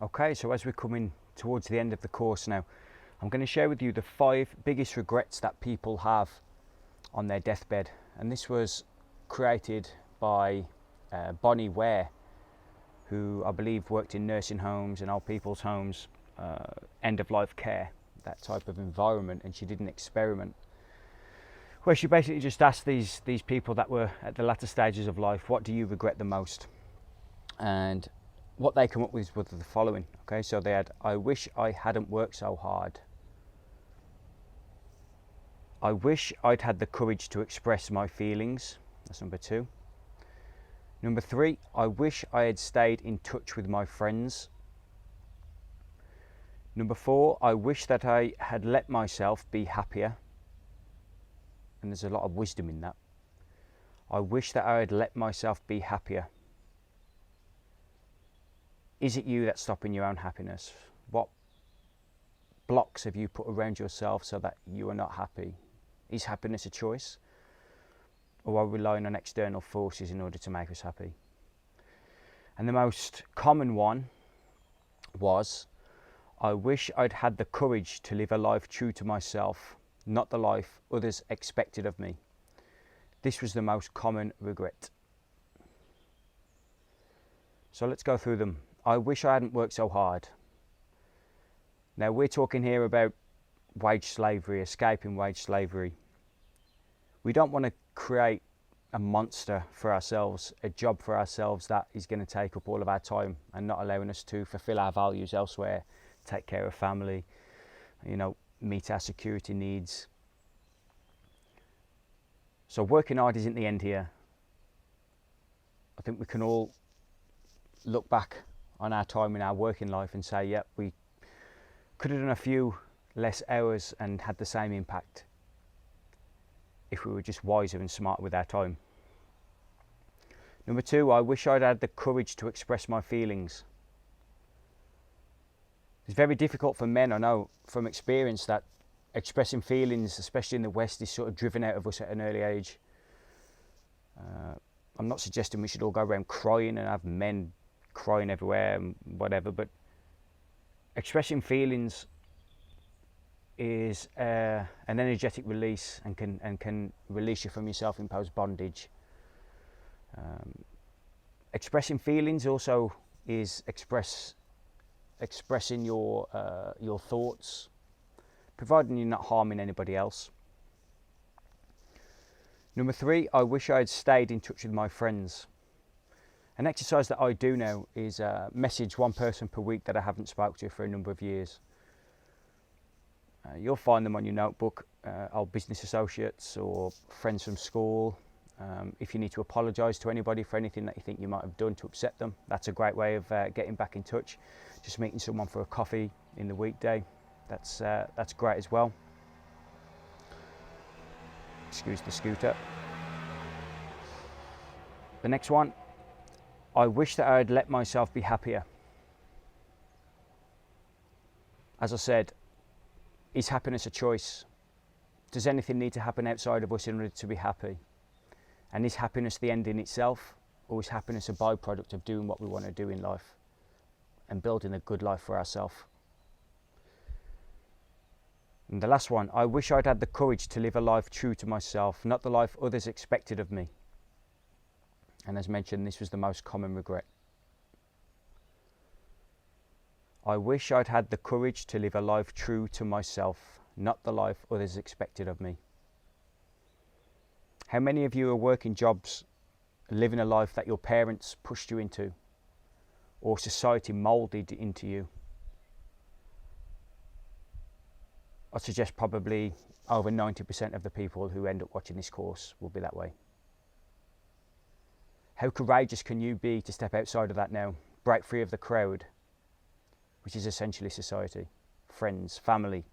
Okay, so as we're coming towards the end of the course now, I'm going to share with you the 5 biggest regrets that people have on their deathbed. And this was created by Bonnie Ware, who I believe worked in nursing homes and old people's homes, end of life care, that type of environment. And she did an experiment where she basically just asked these people that were at the latter stages of life, what do you regret the most? And what they come up with was the following. Okay, so they had, I wish I hadn't worked so hard. I wish I'd had the courage to express my feelings. That's number 2. Number 3, I wish I had stayed in touch with my friends. Number 4, I wish that I had let myself be happier. And there's a lot of wisdom in that. I wish that I had let myself be happier. Is it you that's stopping your own happiness? What blocks have you put around yourself so that you are not happy? Is happiness a choice? Or are we relying on external forces in order to make us happy? And the most common one was, I wish I'd had the courage to live a life true to myself, not the life others expected of me. This was the most common regret. So let's go through them. I wish I hadn't worked so hard. Now we're talking here about wage slavery, escaping wage slavery. We don't want to create a monster for ourselves, a job for ourselves that is going to take up all of our time and not allowing us to fulfill our values elsewhere, take care of family, meet our security needs. So working hard isn't the end here. I think we can all look back on our time in our working life and say, yep, we could have done a few less hours and had the same impact if we were just wiser and smarter with our time. Number 2, I wish I'd had the courage to express my feelings. It's very difficult for men, I know from experience, that expressing feelings, especially in the West, is sort of driven out of us at an early age. I'm not suggesting we should all go around crying and have men crying everywhere and whatever, but expressing feelings is an energetic release and can release you from your self-imposed bondage. Expressing feelings also is expressing your thoughts, providing you're not harming anybody else. Number 3, I wish I had stayed in touch with my friends. An exercise that I do now is message one person per week that I haven't spoken to for a number of years. You'll find them on your notebook, old business associates or friends from school. If you need to apologise to anybody for anything that you think you might have done to upset them, that's a great way of getting back in touch. Just meeting someone for a coffee in the weekday, that's great as well. Excuse the scooter. The next one, I wish that I had let myself be happier. As I said, is happiness a choice? Does anything need to happen outside of us in order to be happy? And is happiness the end in itself, or is happiness a byproduct of doing what we want to do in life and building a good life for ourselves? And the last one, I wish I'd had the courage to live a life true to myself, not the life others expected of me. And as mentioned, this was the most common regret. I wish I'd had the courage to live a life true to myself, not the life others expected of me. How many of you are working jobs, living a life that your parents pushed you into, or society moulded into you? I'd suggest probably over 90% of the people who end up watching this course will be that way. How courageous can you be to step outside of that now, break free of the crowd, which is essentially society, friends, family,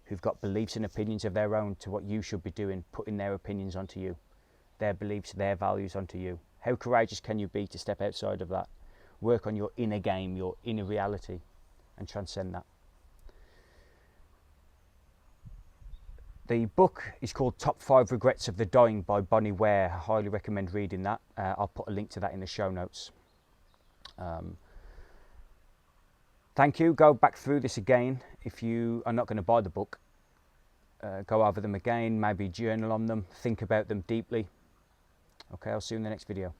who've got beliefs and opinions of their own to what you should be doing, putting their opinions onto you, their beliefs, their values onto you. How courageous can you be to step outside of that, work on your inner game, your inner reality, and transcend that? The book is called Top 5 Regrets of the Dying by Bonnie Ware. I highly recommend reading that. I'll put a link to that in the show notes. Thank you. Go back through this again. If you are not going to buy the book, go over them again, maybe journal on them, think about them deeply. Okay, I'll see you in the next video.